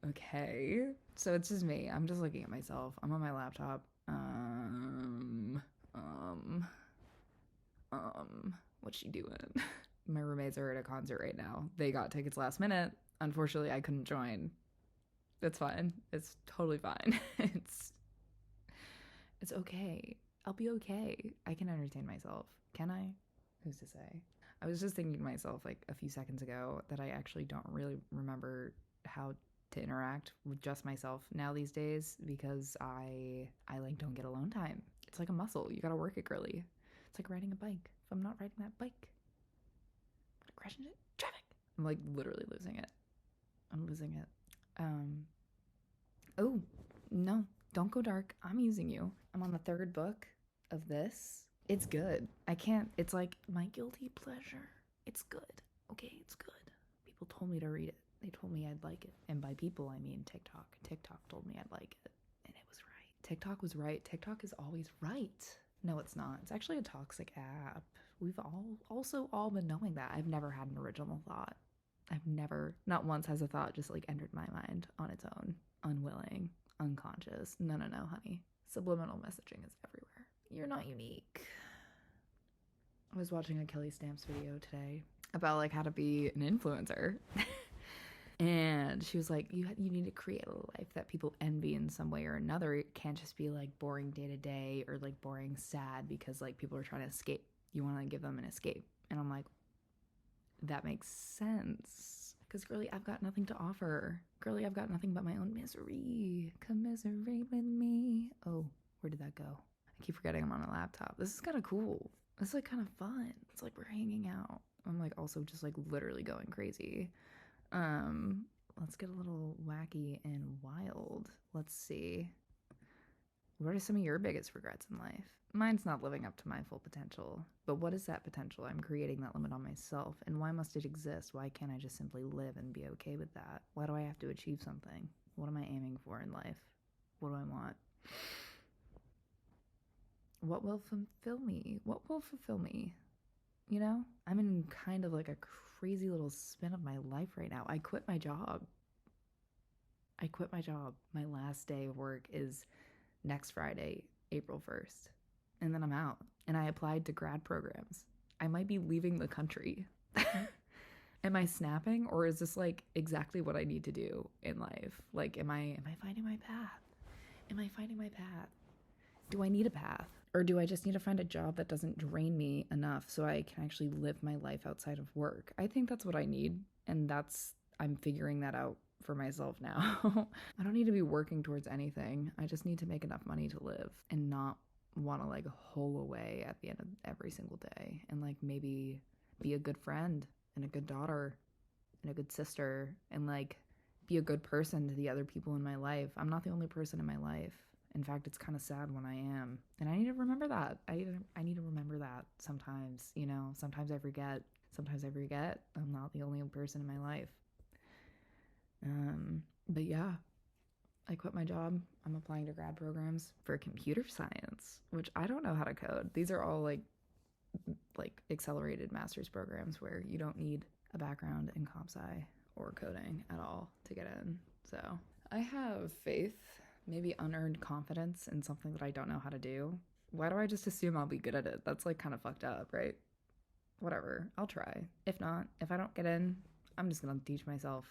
Okay. So it's just me. I'm just looking at myself. I'm on my laptop. Um, what's she doing? My roommates are at a concert right now. They got tickets last minute. Unfortunately, I couldn't join. It's fine. It's totally fine. It's okay. I'll be okay. I can entertain myself. Can I? Who's to say? I was just thinking to myself like a few seconds ago that I actually don't really remember how to interact with just myself now these days because I like don't get alone time. It's like a muscle. You gotta work it, girly. It's like riding a bike. If I'm not riding that bike, I'm gonna crash into traffic. I'm like literally losing it. I'm losing it. Um. Oh no! Don't go dark. I'm using you. I'm on the third book of this. It's good. I can't. It's like my guilty pleasure. It's good. Okay, it's good. People told me to read it. They told me I'd like it. And by people, I mean TikTok. TikTok told me I'd like it. And it was right. TikTok was right. TikTok is always right. No, it's not. It's actually a toxic app. We've all been knowing that. I've never had an original thought. I've never, not once has a thought just like entered my mind on its own, unwilling, unconscious. No, no, no, honey. Subliminal messaging is everywhere. You're not unique. I was watching a Kelly Stamps video today about like how to be an influencer. And she was like, you need to create a life that people envy in some way or another. It can't just be like boring day to day or like boring sad because like people are trying to escape. You want to give them an escape. And I'm like, that makes sense. Because, girly, I've got nothing to offer. Girly, I've got nothing but my own misery. Commiserate with me. Oh, where did that go? I keep forgetting I'm on a laptop. This is kind of cool. This is like kind of fun. It's like we're hanging out. I'm like also just like literally going crazy. Um, let's get a little wacky and wild. Let's see. What are some of your biggest regrets in life? Mine's not living up to my full potential. But what is that potential? I'm creating that limit on myself. And why must it exist? Why can't I just simply live and be okay with that? Why do I have to achieve something? What am I aiming for in life? What do I want? What will fulfill me? What will fulfill me? You know? I'm in kind of like a crazy little spin of my life right now. I quit my job. My last day of work is next Friday, April 1st. And then I'm out. And I applied to grad programs. I might be leaving the country. Am I snapping or is this like exactly what I need to do in life? Like am I finding my path? Am I finding my path? Do I need a path? Or do I just need to find a job that doesn't drain me enough so I can actually live my life outside of work? I think that's what I need. And I'm figuring that out for myself now. I don't need to be working towards anything. I just need to make enough money to live and not want to like hole away at the end of every single day and like maybe be a good friend and a good daughter and a good sister and like be a good person to the other people in my life. I'm not the only person in my life. In fact, it's kind of sad when I am. And I need to remember that. I need to remember that sometimes, you know, sometimes I forget. Sometimes I forget I'm not the only person in my life. But yeah, I quit my job. I'm applying to grad programs for computer science, which I don't know how to code. These are all like accelerated master's programs where you don't need a background in comp sci or coding at all to get in. So I have faith, maybe unearned confidence in something that I don't know how to do. Why do I just assume I'll be good at it? That's like kind of fucked up, right? Whatever, I'll try. If not, if I don't get in, I'm just gonna teach myself.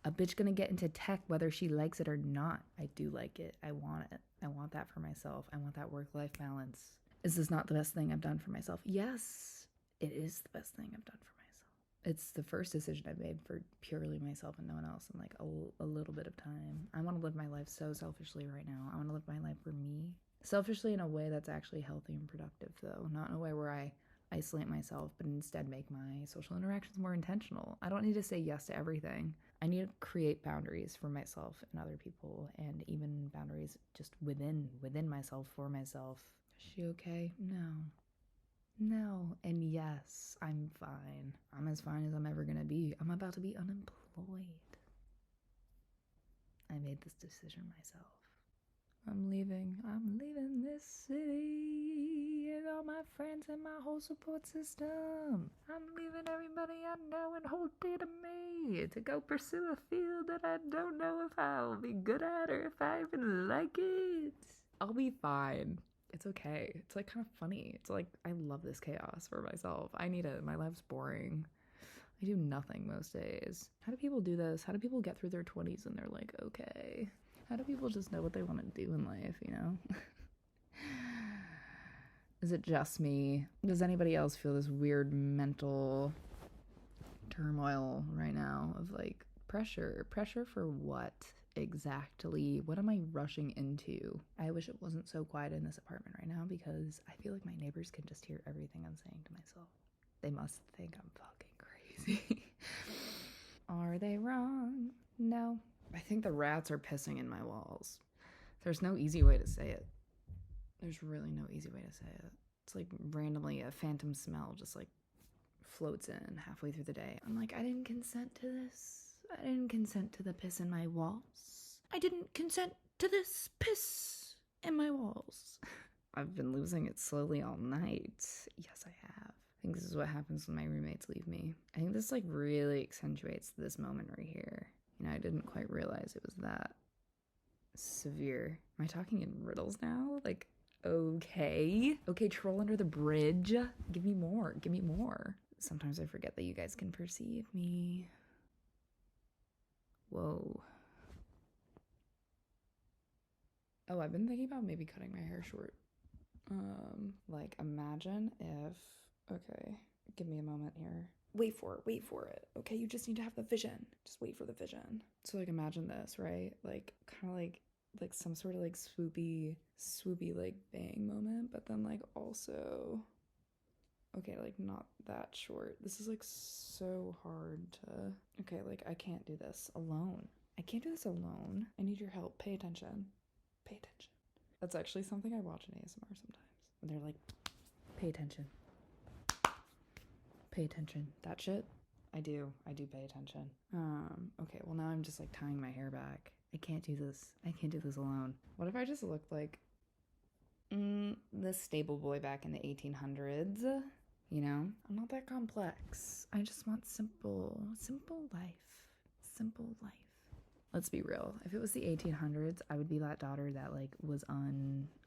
A bitch gonna get into tech whether she likes it or not. I do like it. I want it. I want that for myself. I want that work-life balance. Is this not the best thing I've done for myself? Yes, it is the best thing I've done for myself. It's the first decision I've made for purely myself and no one else in like a little bit of time. I want to live my life so selfishly right now. I want to live my life for me. Selfishly in a way that's actually healthy and productive though. Not in a way where I isolate myself, but instead make my social interactions more intentional. I don't need to say yes to everything. I need to create boundaries for myself and other people, and even boundaries just within myself for myself. Is she okay? No. No. And yes, I'm fine. I'm as fine as I'm ever gonna be. I'm about to be unemployed. I made this decision myself. I'm leaving this city with all my friends and my whole support system. I'm leaving everybody I know and hold dear to me to go pursue a field that I don't know if I'll be good at or if I even like it. I'll be fine. It's okay. It's like kind of funny. It's like I love this chaos for myself. I need it. My life's boring. I do nothing most days. How do people do this? How do people get through their 20s and they're like, okay? How do people just know what they want to do in life, you know? Is it just me? Does anybody else feel this weird mental turmoil right now of like pressure? Pressure for what exactly? What am I rushing into? I wish it wasn't so quiet in this apartment right now because I feel like my neighbors can just hear everything I'm saying to myself. They must think I'm fucking crazy. Are they wrong? No. I think the rats are pissing in my walls. There's no easy way to say it. There's really no easy way to say it. It's like randomly a phantom smell just like floats in halfway through the day. I'm like, I didn't consent to this. I didn't consent to the piss in my walls. I didn't consent to this piss in my walls. I've been losing it slowly all night. Yes, I have. I think this is what happens when my roommates leave me. I think this like really accentuates this moment right here. You know, I didn't quite realize it was that severe. Am I talking in riddles now? Like, okay. Okay, troll under the bridge. Give me more. Give me more. Sometimes I forget that you guys can perceive me. Whoa. Oh, I've been thinking about maybe cutting my hair short. Like imagine if, okay, give me a moment here. Wait for it. Okay, you just need to have the vision. Just wait for the vision. So like imagine this, right? Like kind of like some sort of like swoopy like bang moment, but then like also, okay, like not that short. This is like so hard to, okay, like I can't do this alone. I can't do this alone. I need your help. Pay attention. Pay attention. That's actually something I watch in ASMR sometimes. And they're like, pay attention. Pay attention. That shit, I do pay attention. Okay, well now I'm just like tying my hair back. I can't do this. I can't do this alone. What if I just looked like the stable boy back in the 1800s? You know? I'm not that complex. I just want simple life. Simple life. Let's be real. If it was the 1800s, I would be that daughter that like was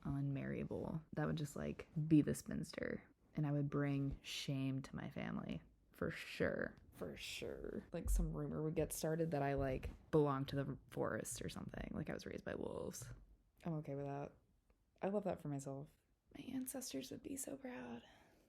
unmarriable. That would just like be the spinster. And I would bring shame to my family. For sure. For sure. Like some rumor would get started that I like belonged to the forest or something. Like I was raised by wolves. I'm okay with that. I love that for myself. My ancestors would be so proud.